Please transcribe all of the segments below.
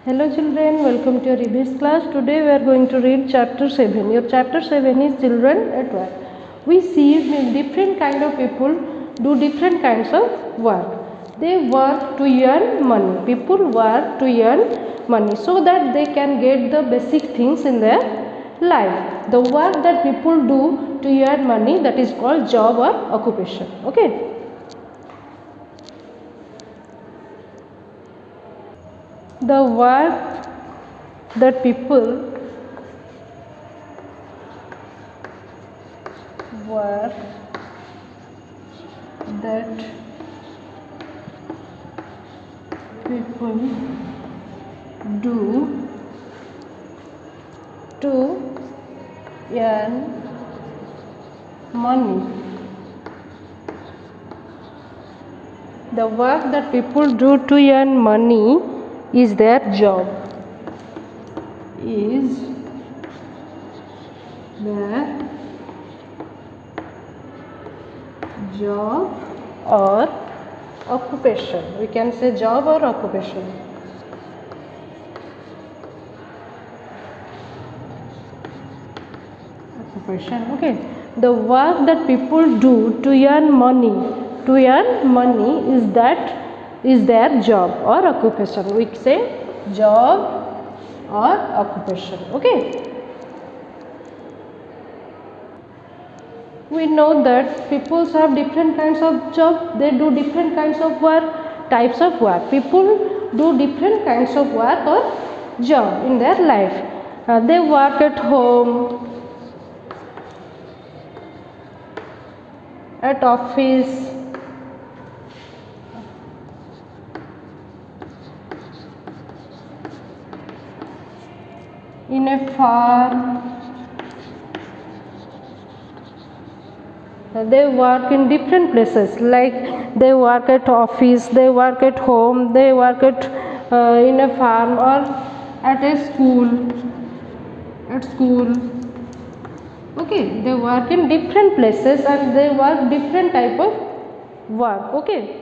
Hello children, welcome to your EVS class. Today we are going to read chapter 7. Your chapter 7 is children at work. We see different kind of people do different kinds of work. They work to earn money. People work to earn money so that they can get the basic things in their life. The work that people do to earn money, that is called job or occupation. Okay. The work that people work that people do to earn money. The work that people do to earn money is their job. Is their job or occupation. We can say job or occupation. Occupation. Okay. The work that people do to earn money. To earn money is their job or occupation. We say job or occupation. Okay. We know that people have different kinds of job. They do different kinds of work, types of work. People do different kinds of work or job in their life. They work at home, at office, in a farm. They work in different places, like they work at office, they work at home, they work at in a farm or at a school. Okay, they work in different places and they work different type of work. Okay.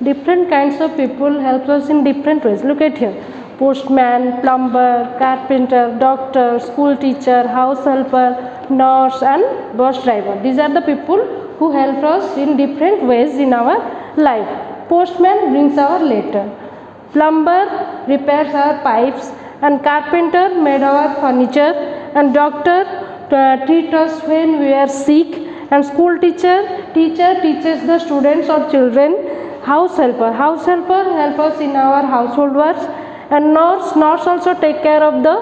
Different kinds of people help us in different ways. Look at here. Postman, plumber, carpenter, doctor, school teacher, house helper, nurse and bus driver. These are the people who help us in different ways in our life. Postman brings our letter. Plumber repairs our pipes and carpenter made our furniture and doctor treats us when we are sick and school teacher teaches the students or children. House helper help us in our household works and nurse also take care of the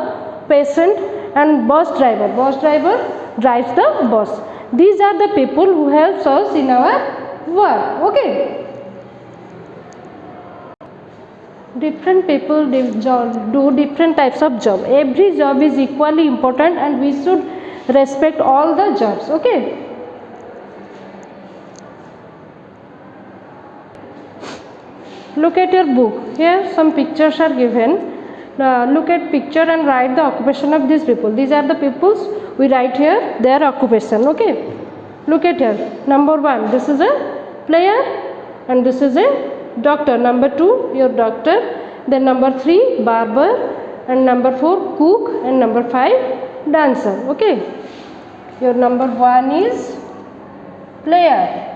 patient and bus driver drives the bus. These are the people who helps us in our work. Okay. Different people do different types of job. Every job is equally important and we should respect all the jobs. Okay. Look at your book. Here some pictures are given. Look at picture and write the occupation of these people. These are the peoples we write here their occupation. Okay. Look at here. Number 1, this is a player and this is a doctor. Number 2, your doctor. Then number 3, barber. And number 4, cook. And number 5, dancer. Okay. Your number 1 is player.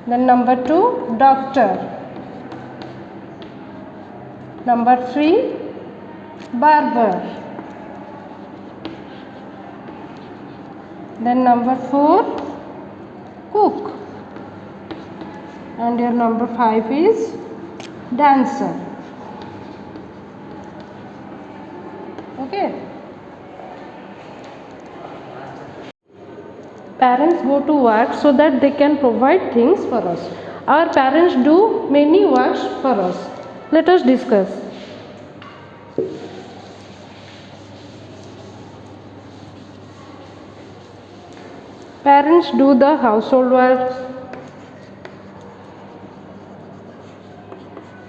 Then number 2, doctor. Number 3, barber. Then number 4, cook. And your number 5 is dancer. Okay. Parents go to work so that they can provide things for us. Our parents do many works for us. Let us discuss. Parents do the household work.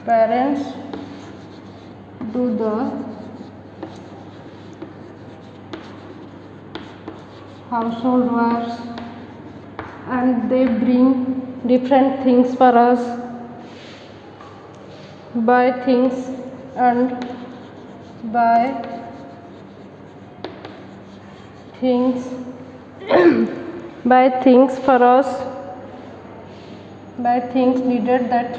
Parents do the household works and they bring different things for us, buy things and buy things buy things for us, buy things needed that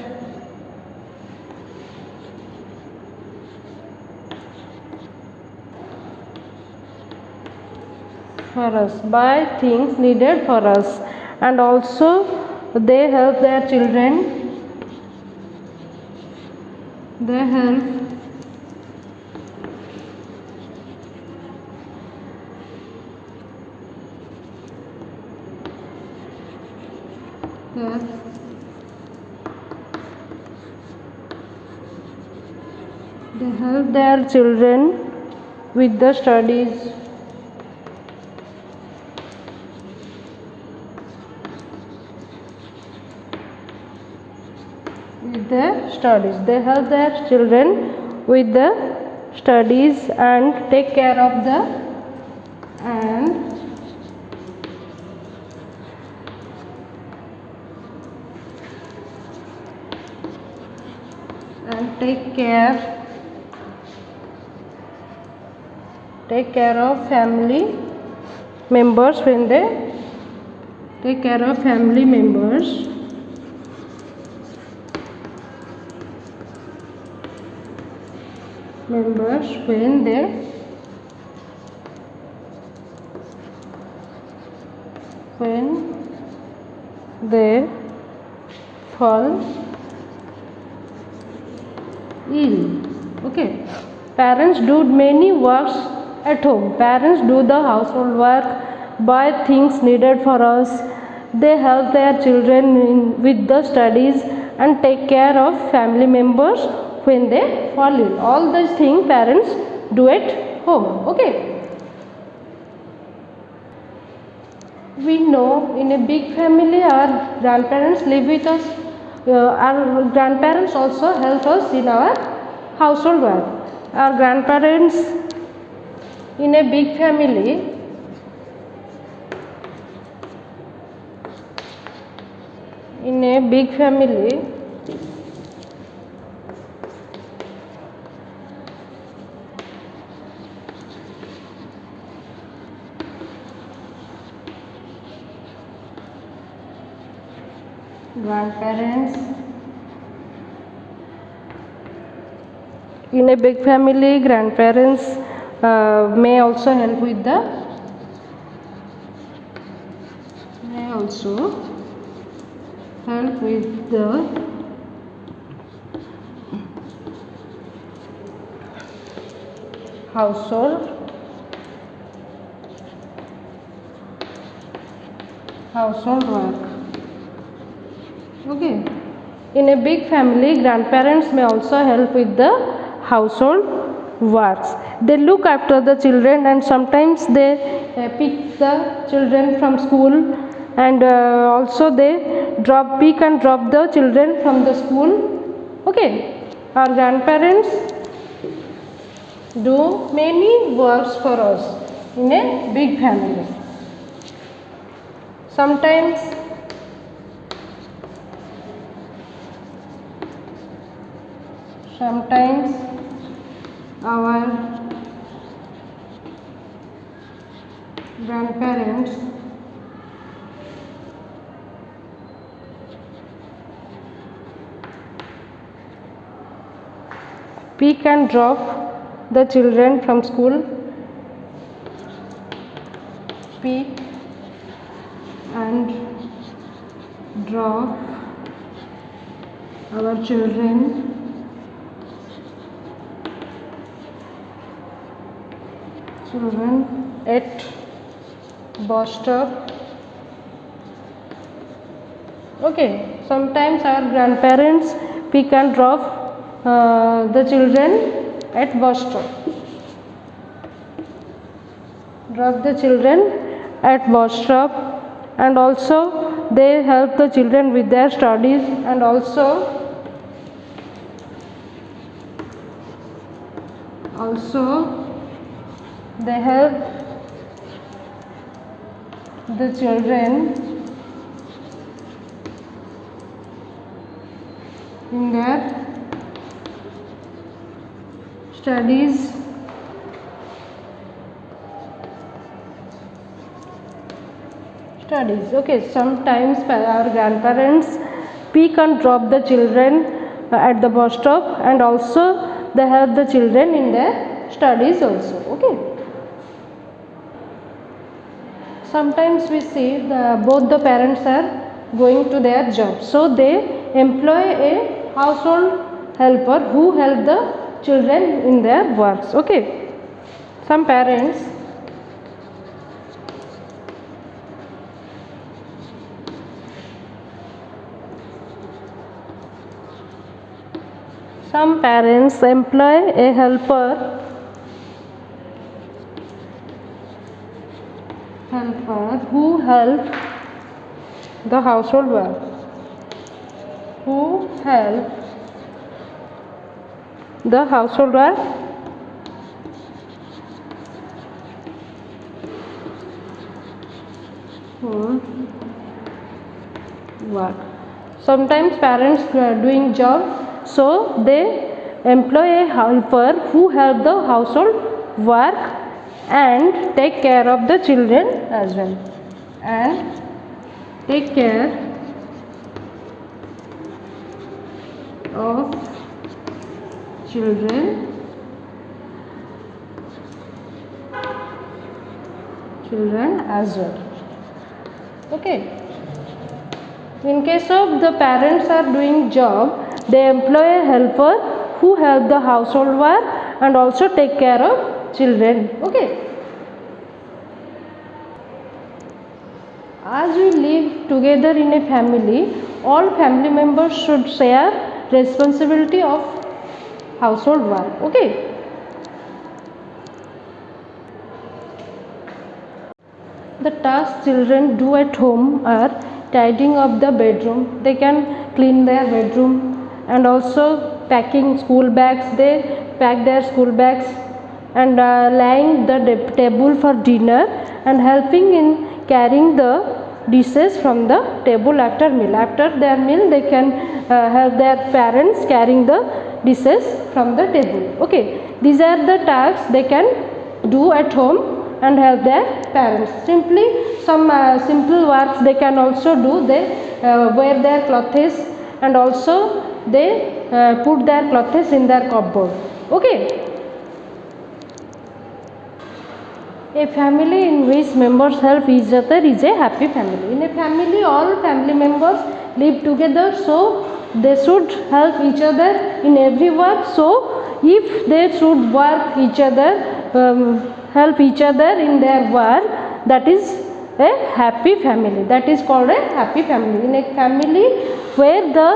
for us, buy things needed for us. And also they help their children, they help their children with the studies, they help their children with the studies and take care of the take care of family members when they take care of family members when they fall ill. Okay, parents do many works at home. Parents do the household work, buy things needed for us, they help their children with the studies and take care of family members when they fall ill. All these things parents do at home. Okay, we know in a big family our grandparents live with us. Our grandparents also help us in our household work. Our grandparents in a big family grandparents may also help with the household work. Okay, in a big family grandparents may also help with the household works. They look after the children and sometimes they pick the children from school and also they pick and drop the children from the school. Okay, our grandparents do many works for us in a big family. Sometimes our grandparents pick and drop the children from school, pick and drop our children at bus stop. Okay, sometimes our grandparents pick and drop the children at bus stop. And also they help the children with their studies and also they help the children in their studies. Okay, sometimes our grandparents pick and drop the children at the bus stop, and also they help the children in their studies also. Okay, sometimes we see both the parents are going to their job, so they employ a household helper who help the children in their works. Okay, some parents employ a helper who help the household work, Sometimes parents are doing job, so they employ a helper who help the household work and take care of the children as well, and take care of children as well. Okay, in case of the parents are doing job, they employ a helper who help the household work and also take care of children. Okay, as we live together in a family, all family members should share responsibility of household work. Okay, the tasks children do at home are tidying up the bedroom. They can clean their bedroom, and also packing school bags. They pack their school bags, and laying the table for dinner, and helping in carrying the dishes from the table after meal. After their meal, they can help their parents carrying the dishes from the table. Okay, these are the tasks they can do at home and help their parents. Simply some simple works they can also do. They wear their clothes, and also they put their clothes in their cupboard. Okay, a family in which members help each other is a happy family. In a family, all family members live together, so they should help each other in every work. So if they should work each other, help each other in their work, that is a happy family. That is called a happy family. In a family where the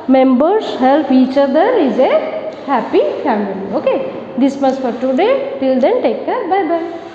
members help each other is a happy family. Okay, this much for today. Till then, take care. Bye bye.